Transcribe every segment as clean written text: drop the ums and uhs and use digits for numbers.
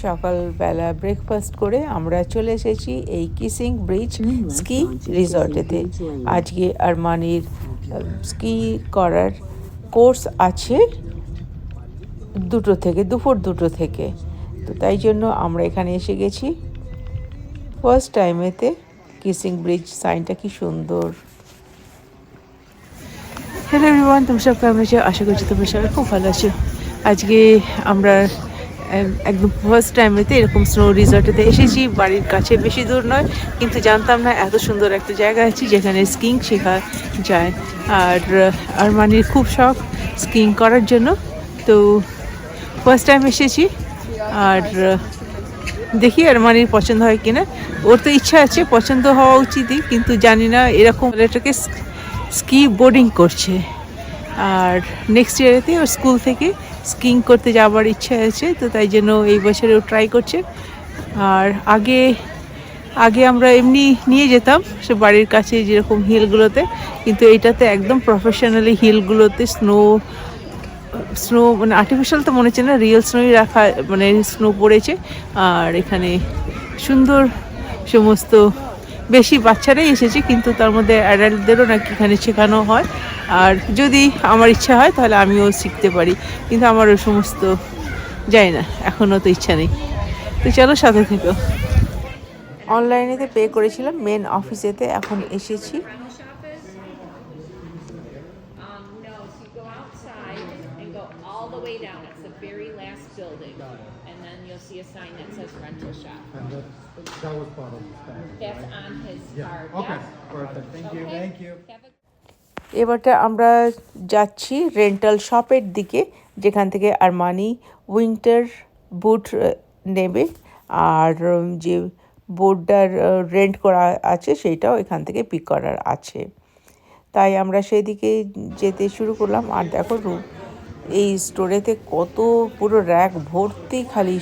সকালবেলা ব্রেকফাস্ট করে আমরা চলে এসেছি এই কিসিং ব্রিজ স্কি রিসর্টেতে। আজকে আরমানির স্কি করার কোর্স আছে দুপুর 2টো থেকে। তো তাই জন্য আমরা এখানে এসে গেছি ফার্স্ট টাইমেতে। কিসিং ব্রিজ সাইনটা কি সুন্দর। হ্যালো এভরিওয়ান, তুমি সব কেমন আছো? আশা করছি তোমরা সবাই খুব ভালো আছো। আজকে আমরা একদম ফার্স্ট টাইমেতে এরকম স্নো রিসর্টেতে এসেছি। বাড়ির কাছে, বেশি দূর নয়, কিন্তু জানতাম না এত সুন্দর একটা জায়গা আছে যেখানে স্কিং শেখা যায়। আর আরমানির খুব শখ স্কিং করার জন্য, তো ফার্স্ট টাইম এসেছি। আর দেখি আরমানির পছন্দ হয় কিনা। ওর তো ইচ্ছা আছে, পছন্দ হওয়া উচিতই, কিন্তু জানি না এরকম এটাকে স্কি বোর্ডিং করছে। আর নেক্সট ইয়ারেতে ওর স্কুল থেকে স্কিং করতে যাওয়ার ইচ্ছা আছে, তো তাই জন্য এই বছরে ও ট্রাই করছে। আর আগে আগে আমরা এমনি নিয়ে যেতাম সে বাড়ির কাছে যেরকম হিলগুলোতে, কিন্তু এইটাতে একদম প্রফেশনালি হিলগুলোতে স্নো মানে আর্টিফিশিয়াল তো মনে হচ্ছে না, রিয়েল স্নোই রাখা, মানে স্নো পড়েছে। আর এখানে সুন্দর সমস্ত, বেশি বাচ্চারাই এসেছে, কিন্তু তার মধ্যে অ্যাডাল্টদেরও নাকি এখানে শেখানো হয়। আর যদি আমার ইচ্ছা হয় তাহলে আমিও শিখতে পারি, কিন্তু আমার ওই সমস্ত যাই না, এখনও তো ইচ্ছা নেই। তো চলো সাথে থেকো। অনলাইনেতে পে করেছিলাম, মেন অফিসেতে এখন এসেছি। No, so you go outside and go all the way down. It's the very last building. And then you'll see a sign that says rental shop. And that was part of the staff. That's on his card. Okay, Yes. perfect. Thank you. Okay. Thank you. Have a এবারটা আমরা যাচ্ছি rental শপের দিকে, যেখান থেকে Armani winter বুট নেবে। আর যে বোর্ডটার rent করা আছে সেইটাও এখান থেকে পিক করার আছে। তাই আমরা সেদিকে যেতে শুরু করলাম। আর দেখো এই স্টোরেতে কত পুরো র্যাক ভর্তি খালি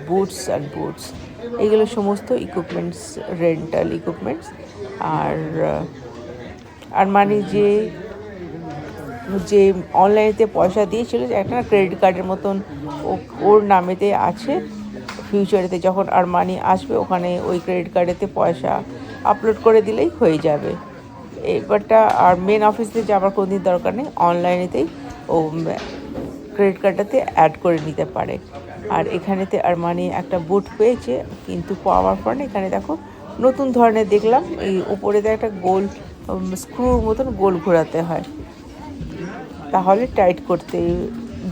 বুটস অ্যান্ড বুটস, এগুলো সমস্ত ইকুইপমেন্টস, রেন্টাল ইকুইপমেন্টস। আর মানে যে অনলাইনেতে পয়সা দিয়েছিল, একটা ক্রেডিট কার্ডের মতন ওর নামেতে আছে। ফিউচারেতে যখন আর মানি আসবে, ওখানে ওই ক্রেডিট কার্ডেতে পয়সা আপলোড করে দিলেই হয়ে যাবে। এবারটা আর মেন অফিসে যাওয়ার কোনো দিন দরকার নেই, অনলাইনেতেই ও ক্রেডিট কার্ডটাতে অ্যাড করে নিতে পারে। আর এখানেতে আর মানি একটা বুট পেয়েছে, কিন্তু পাওয়ার পর এখানে দেখো নতুন ধরনের দেখলাম, এই উপরেতে একটা গোল স্ক্রুর মতন গোল ঘোরাতে হয়, তাহলে টাইট করতে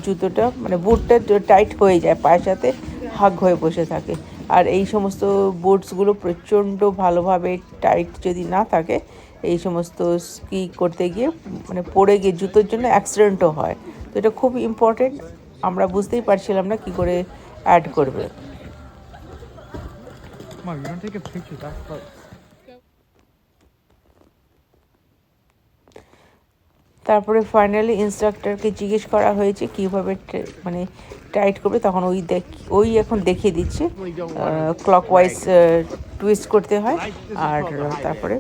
জুতোটা, মানে বুটটা টাইট হয়ে যায়, পায়ের সাথে হাগ হয়ে বসে থাকে। আর এই সমস্ত বুটসগুলো প্রচণ্ড ভালোভাবে টাইট যদি না থাকে, এই সমস্ত স্কি করতে গিয়ে মানে পড়ে গিয়ে জুতোর জন্য অ্যাক্সিডেন্টও হয়। তো এটা খুব ইম্পর্টেন্ট, আমরা বুঝতেই পারছিলাম না কী করে অ্যাড করবে। Mom, you don't take a picture that close. তারপরে ফাইনালি ইনস্ট্রাক্টরকে জিজ্ঞেস করা হয়েছে কীভাবে মানে টাইট করবে, তখন ওই এখন দেখিয়ে দিচ্ছে ক্লকওয়াইজ টুইস্ট করতে হয়। আর তারপরে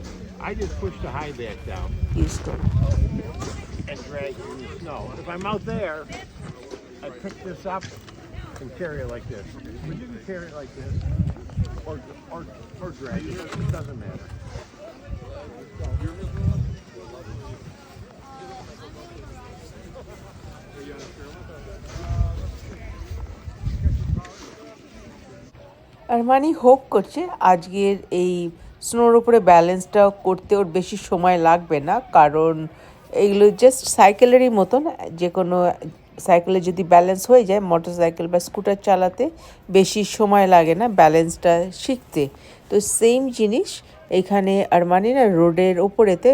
I just push the high back down use করে। and drag it in the snow. If I'm out there, I pick this up and carry it like this. But you can carry it like this, or drag it. It doesn't matter. আর মানে hope করছে আজকের এই স্নোর উপরে ব্যালেন্সটা করতে ওর বেশি সময় লাগবে না, কারণ এইগুলো জাস্ট সাইকেলেরই মতন। যে কোনো সাইকেলে যদি ব্যালেন্স হয়ে যায়, মোটর সাইকেল বা স্কুটার চালাতে বেশি সময় লাগে না ব্যালেন্সটা শিখতে। তো সেম জিনিস এখানে আর মানে না, রোডের ওপরেতে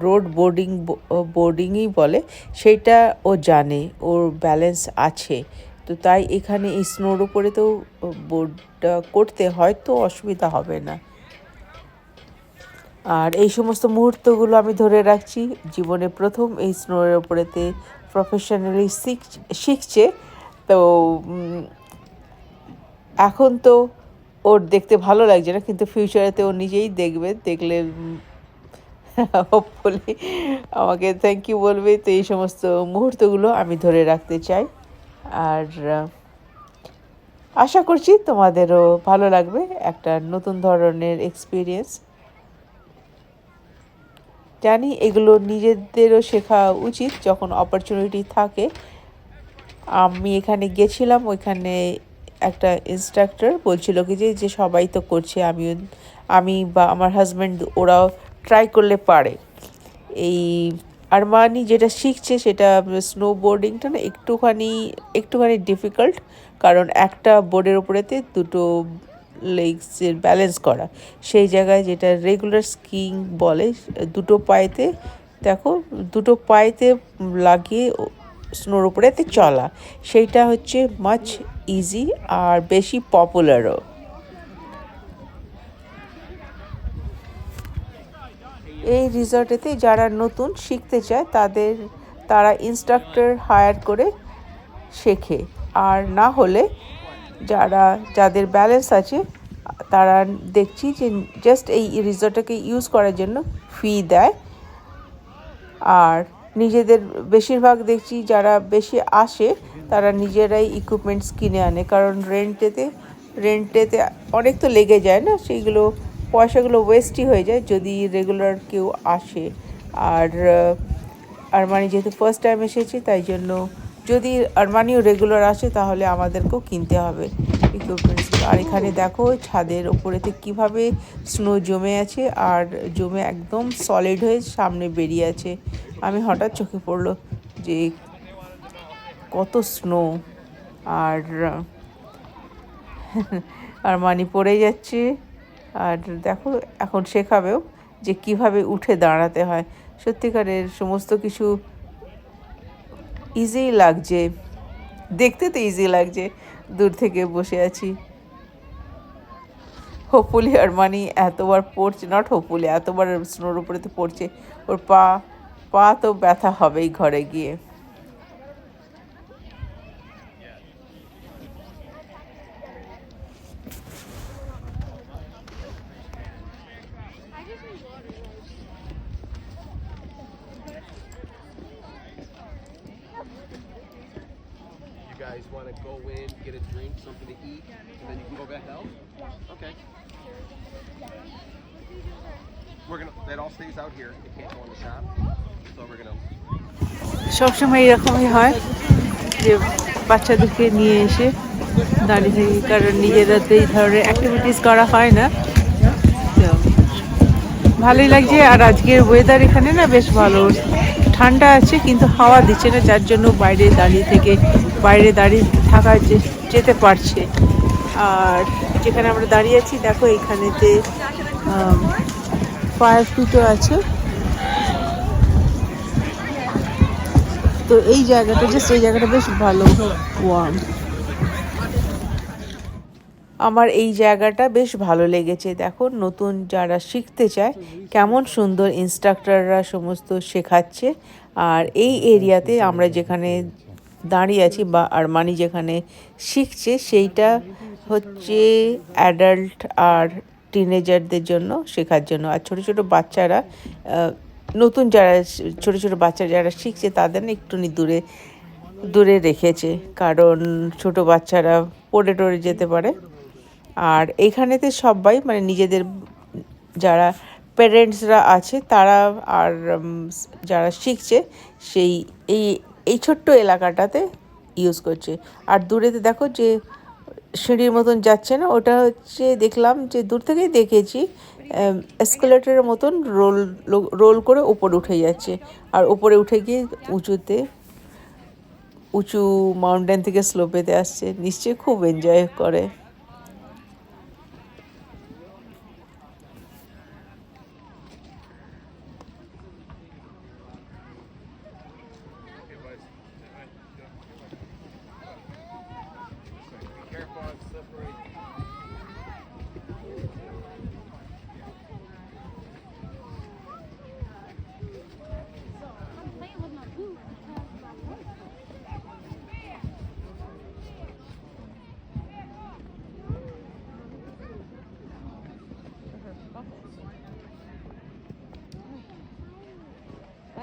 রোড বোর্ডিংই বলে, সেইটা ও জানে, ওর ব্যালেন্স আছে। তো তাই এখানে এই স্নোর উপরে তো বোর্ডটা করতে হয়তো অসুবিধা হবে না। আর এই সমস্ত মুহূর্তগুলো আমি ধরে রাখছি, জীবনে প্রথম এই স্নোর উপরেতে প্রফেশনালি শিখছে। তো এখন তো ওর দেখতে ভালো লাগছে না, কিন্তু ফিউচারেতে ও নিজেই দেখলে হোপফুলি আমাকে থ্যাংক ইউ বলবে। তো এই সমস্ত মুহূর্তগুলো আমি ধরে রাখতে চাই। আর আশা করছি তোমাদেরও ভালো লাগবে, একটা নতুন ধরনের এক্সপিরিয়েন্স। জানি এগুলো নিজেদেরও শেখা উচিত যখন অপরচুনিটি থাকে। আমি এখানে গেছিলাম, ওইখানে একটা ইনস্ট্রাক্টর বলছিল কি যে সবাই তো করছে, আমি বা আমার হাজব্যান্ড ওরাও ট্রাই করলে পারে। এই আরমানি যেটা শিখছে সেটা স্নো বোর্ডিংটা না একটুখানি ডিফিকাল্ট, কারণ একটা বোর্ডের উপরেতে দুটো লেগসের ব্যালেন্স করা। সেই জায়গায় যেটা রেগুলার স্কিইং বলে, দুটো পায়েতে লাগিয়ে স্নোর উপরেতে চলা, সেইটা হচ্ছে মাচ ইজি আর বেশি পপুলারও। এই রিসর্টেতে যারা নতুন শিখতে চায় তারা ইনস্ট্রাক্টর হায়ার করে শেখে, আর না হলে যাদের ব্যালেন্স আছে তারা দেখছি যে জাস্ট এই রিসর্টটাকে ইউজ করার জন্য ফি দেয়। আর নিজেদের বেশিরভাগ দেখছি যারা বেশি আসে তারা নিজেরাই ইকুইপমেন্টস কিনে আনে, কারণ রেন্টেতে অনেক তো লেগে যায় না, সেইগুলো পয়সাগুলো ওয়েস্টই হয়ে যায় যদি রেগুলার কেউ আসে। আর মানে যেহেতু ফার্স্ট টাইম এসেছি তাই জন্য যদি আরমানিও রেগুলার আসে তাহলে আমাদেরকেও কিনতে হবে ইকুইপমেন্টস। আর এখানে দেখো ছাদের ওপরেতে কিভাবে স্নো জমে আছে, আর জমে একদম সলিড হয়ে সামনে বেরিয়ে আছে। আমি হঠাৎ চোখে পড়লো যে কত স্নো, আর মানি পড়ে যাচ্ছে। আর দেখো এখন শেখাবেও যে কিভাবে উঠে দাঁড়াতে হয়। সত্যিকারের সমস্ত কিছু ইজি লাগছে, দেখতে তো ইজি লাগছে দূর থেকে বসে আছি। হোপফুলি আরমানি এতবার পড়ছে, নট হোপফুলি, এতবার স্নোর উপরে তো পড়ছে, ওর পা তো ব্যথা হবেই ঘরে গিয়ে। You guys want to go in, get a drink, something to eat, and then you can go back out? Okay. That all stays out here. It can't go in the shop. So we're gonna. সবসময় এরকমই হয় যে বাচ্চাদেরকে নিয়ে এসে দাঁড়িয়ে থাকি, কারণ নিজেরা তো এই ধরনের অ্যাক্টিভিটিস করা হয় না। তো ভালোই লাগছে। আর আজকের ওয়েদার এখানে না বেশ ভালো, ঠান্ডা আছে কিন্তু হাওয়া দিচ্ছে না, যার জন্য বাইরে দাঁড়িয়ে থাকা যেতে পারছে। আর যেখানে আমরা দাঁড়িয়ে আছি দেখো এখানেতে ফায়ার পিটও আছে। তো এই জায়গাটা বেশ ভালো, ওয়ার্ম। আমার এই জায়গাটা বেশ ভালো লেগেছে। দেখো নতুন যারা শিখতে চায় কেমন সুন্দর ইনস্ট্রাক্টররা সমস্ত শেখাচ্ছে। আর এই এরিয়াতে আমরা যেখানে দাঁড়িয়ে আছি বা আরমানি যেখানে শিখছে সেইটা হচ্ছে অ্যাডাল্ট আর টিনেজারদের জন্য শেখার জন্য। আর ছোট ছোট বাচ্চারা ছোট বাচ্চা যারা শিখছে তাদের না একটুখানি দূরে রেখেছে, কারণ ছোট বাচ্চারা পড়ে যেতে পারে। আর এইখানেতে সবাই মানে নিজেদের যারা প্যারেন্টসরা আছে তারা আর যারা শিখছে এই ছোট্ট এলাকাটাতে ইউজ করছে। আর দূরেতে দেখো যে সিঁড়ির মতন যাচ্ছে না, ওটা হচ্ছে দেখলাম যে দূর থেকেই দেখেছি এসকেলেটরের মতন রোল করে উপরে উঠে যাচ্ছে। আর উপরে উঠে গিয়ে উঁচু মাউন্টেন থেকে স্লোপেতে আসছে, নিশ্চয়ই খুব এনজয় করে।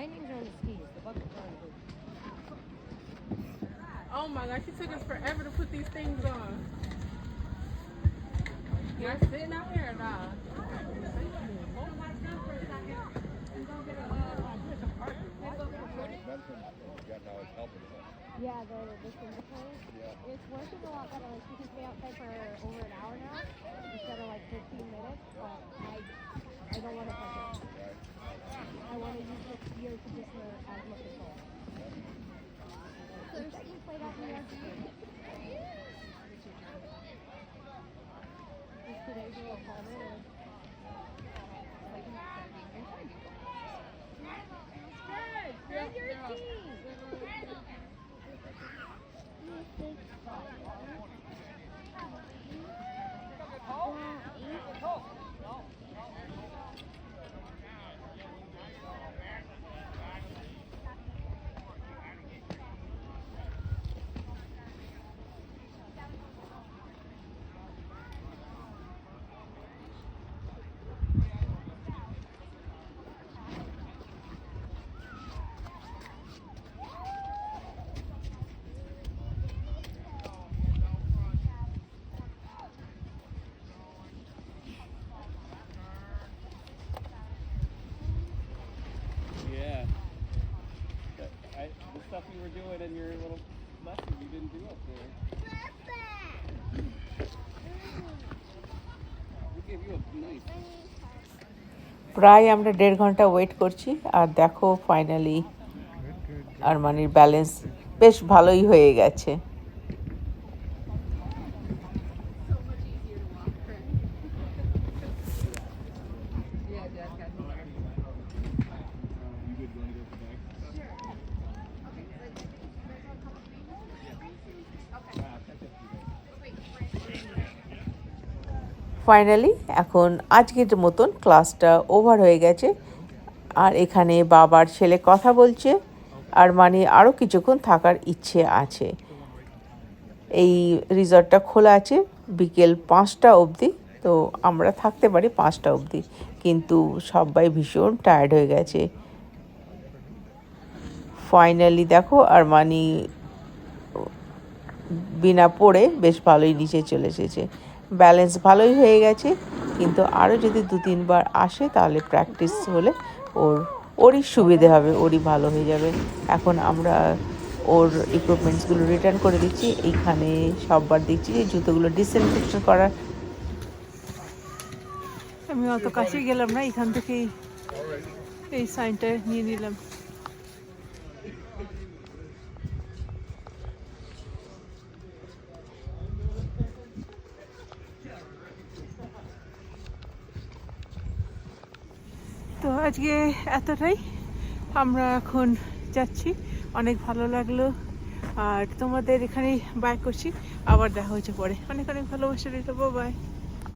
Lightning's on the skis. The bucket's on the Oh my gosh, it took us forever to put these things on. here? Sitting out here or not? Yeah, the single place. Yeah. It's working a lot better. Like you can stay outside for over an hour now instead of like 15 minutes. But I don't want to push it. I want to use this year to just learn as much as possible. So you played out in the afternoon. Is today's a little calmer? That's good. You're your team. Yeah. The stuff you were doing in your little lesson you didn't do up there. We gave you a nice. প্রায় আমরা 1.5 ঘন্টা wait করছি আর দেখো finally আরমানির balance বেশ ভালোই হয়ে গেছে। Finally এখন আজকের মতন ক্লাসটা ওভার হয়ে গেছে আর এখানে বাবার ছেলে কথা বলছে আর মানে আরও কিছুক্ষণ থাকার ইচ্ছে আছে। এই রিসর্টটা খোলা আছে বিকেল 5টা অবধি, তো আমরা থাকতে পারি 5টা অবধি, কিন্তু সবাই ভীষণ টায়ার্ড হয়ে গেছে। ফাইনালি দেখো আর মানে বিনা পড়ে বেশ ভালোই নিচে চলে এসেছে, ব্যালেন্স ভালোই হয়ে গেছে, কিন্তু আরও যদি 2-3 বার আসে তাহলে প্র্যাকটিস হলে ওরই সুবিধে হবে, ওরই ভালো হয়ে যাবে। এখন আমরা ওর ইকুইপমেন্টসগুলো রিটার্ন করে দিচ্ছি। এইখানে সববার দেখছি যে জুতোগুলো ডিসইনফেকশন করার। আমি অত কাছে গেলাম না, এখান থেকেই এই সাইনটা নিয়ে নিলাম। তো আজকে এতটাই, আমরা এখন যাচ্ছি। অনেক ভালো লাগলো আর তোমাদের এখানেই বাই করছি। আবার দেখা হচ্ছে পরে। অনেক অনেক ভালোবাসা দিতে, বাই।